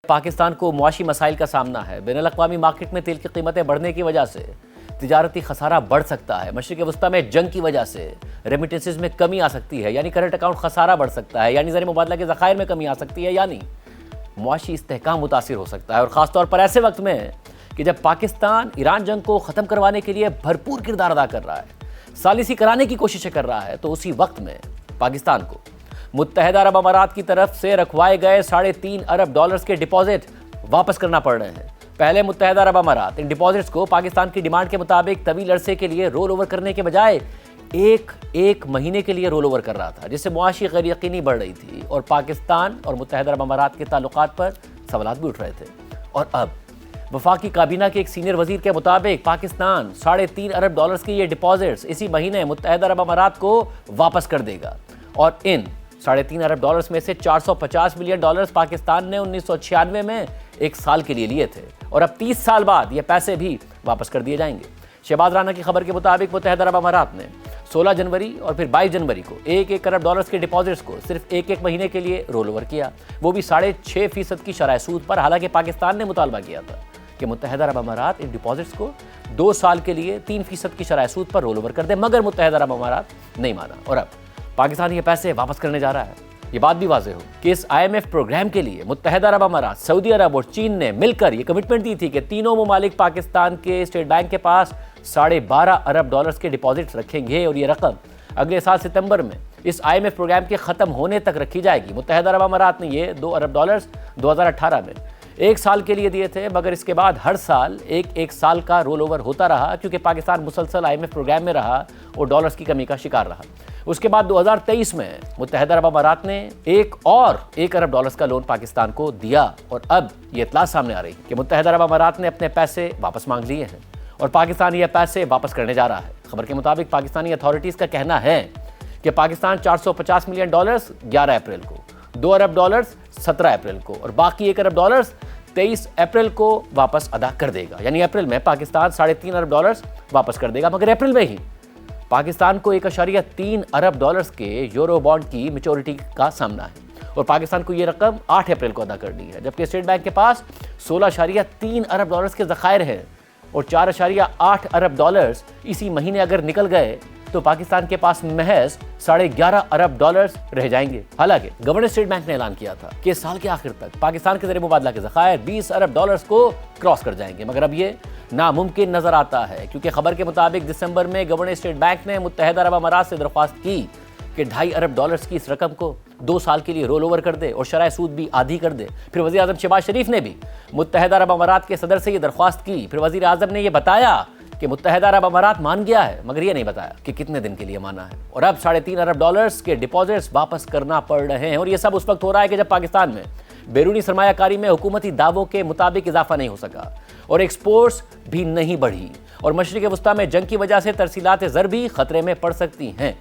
پاکستان کو معاشی مسائل کا سامنا ہے۔ بین الاقوامی مارکیٹ میں تیل کی قیمتیں بڑھنے کی وجہ سے تجارتی خسارہ بڑھ سکتا ہے۔ مشرق وسطیٰ میں جنگ کی وجہ سے ریمیٹنسز میں کمی آ سکتی ہے، یعنی کرنٹ اکاؤنٹ خسارہ بڑھ سکتا ہے، یعنی زر مبادلہ کے ذخائر میں کمی آ سکتی ہے، یعنی معاشی استحکام متاثر ہو سکتا ہے، اور خاص طور پر ایسے وقت میں کہ جب پاکستان ایران جنگ کو ختم کروانے کے لیے بھرپور کردار ادا کر رہا ہے، ثالثی کرانے کی کوششیں کر رہا ہے، تو اسی وقت میں پاکستان کو متحدہ عرب امارات کی طرف سے رکھوائے گئے $3.5 ارب کے ڈپازٹ واپس کرنا پڑ رہے ہیں۔ پہلے متحدہ عرب امارات ان ڈپازٹس کو پاکستان کی ڈیمانڈ کے مطابق طویل عرصے کے لیے رول اوور کرنے کے بجائے ایک مہینے کے لیے رول اوور کر رہا تھا، جس سے معاشی غیر یقینی بڑھ رہی تھی اور پاکستان اور متحدہ عرب امارات کے تعلقات پر سوالات بھی اٹھ رہے تھے۔ اور اب وفاقی کابینہ کے ایک سینئر وزیر کے مطابق پاکستان $3.5 ارب کے یہ ڈپازٹس اسی مہینے متحدہ عرب امارات کو واپس کر دے گا، اور ان $3.5 ارب میں سے $450 ملین پاکستان نے 1996 میں ایک سال کے لیے لیے تھے، اور اب 30 سال بعد یہ پیسے بھی واپس کر دیے جائیں گے۔ شہباز رانا کی خبر کے مطابق متحدہ عرب امارات نے 16 جنوری اور پھر 22 جنوری کو $1 ارب کے ڈپازٹس کو صرف ایک مہینے کے لیے رول اوور کیا، وہ بھی 6.5% کی شرح سود پر، حالانکہ پاکستان نے مطالبہ کیا تھا کہ متحدہ عرب امارات ان ڈپازٹس کو 2 سال کے لیے 3% کی شرح سود پر رول اوور کر دے، مگر متحدہ عرب امارات نہیں مانا، اور اب پاکستان یہ پیسے واپس کرنے جا رہا ہے۔ یہ بات بھی واضح ہو کہ اس IMF پروگرام کے لیے متحدہ عرب امارات، سعودی عرب اور چین نے مل کر یہ کمٹمنٹ دی تھی کہ تینوں ممالک پاکستان کے اسٹیٹ بینک کے پاس $12.5 ارب کے ڈپازٹس رکھیں گے، اور یہ رقم اگلے سال ستمبر میں اس IMF پروگرام کے ختم ہونے تک رکھی جائے گی۔ متحدہ عرب امارات نے یہ $2 ارب 2018 میں 1 سال کے لیے دیے تھے، مگر اس کے بعد ہر سال ایک سال کا رول اوور ہوتا رہا، کیونکہ پاکستان مسلسل IMF پروگرام میں رہا اور ڈالرز کی کمی کا شکار رہا۔ اس کے بعد 2023 میں متحدہ عرب امارات نے $1 ارب کا لون پاکستان کو دیا، اور اب یہ اطلاع سامنے آ رہی ہے کہ متحدہ عرب امارات نے اپنے پیسے واپس مانگ لیے ہیں اور پاکستان یہ پیسے واپس کرنے جا رہا ہے۔ خبر کے مطابق پاکستانی اتھارٹیز کا کہنا ہے کہ پاکستان $450 ملین 11 اپریل کو، $2 ارب 17 اپریل کو، اور باقی $1 ارب 23 اپریل کو واپس ادا کر دے گا، یعنی اپریل میں پاکستان $3.5 ارب واپس کر دے گا، مگر اپریل میں ہی پاکستان کو $1.3 ارب کے یورو بانڈ کی میچورٹی کا سامنا ہے، اور پاکستان کو یہ رقم 8 اپریل کو ادا کرنی ہے، جبکہ اسٹیٹ بینک کے پاس $16.3 ارب کے ذخائر ہیں، اور $4.8 ارب اسی مہینے اگر نکل گئے تو پاکستان کے پاس محض $11.5 ارب رہ جائیں گے۔ حالانکہ گورنر اسٹیٹ بینک نے اعلان کیا تھا کہ سال کے آخر تک پاکستان کے زر مبادلہ کے ذخائر $20 ارب کو کراس کر جائیں گے، مگر اب یہ ناممکن نظر آتا ہے، کیونکہ خبر کے مطابق دسمبر میں گورنر اسٹیٹ بینک نے متحدہ عرب امارات سے درخواست کی کہ $2.5 ارب کی اس رقم کو 2 سال کے لیے رول اوور کر دے اور شرح سود بھی آدھی کر دے۔ پھر وزیر اعظم شہباز شریف نے بھی متحدہ عرب امارات کے صدر سے یہ درخواست کی، پھر وزیر اعظم نے یہ بتایا کہ متحدہ عرب امارات مان گیا ہے، مگر یہ نہیں بتایا کہ کتنے دن کے لیے مانا ہے، اور اب $3.5 ارب کے ڈپازٹس واپس کرنا پڑ رہے ہیں، اور یہ سب اس وقت ہو رہا ہے کہ جب پاکستان میں بیرونی سرمایہ کاری میں حکومتی دعووں کے مطابق اضافہ نہیں ہو سکا، اور ایکسپورٹس بھی نہیں بڑھی، اور مشرق وسطیٰ میں جنگ کی وجہ سے ترسیلات زر بھی خطرے میں پڑ سکتی ہیں۔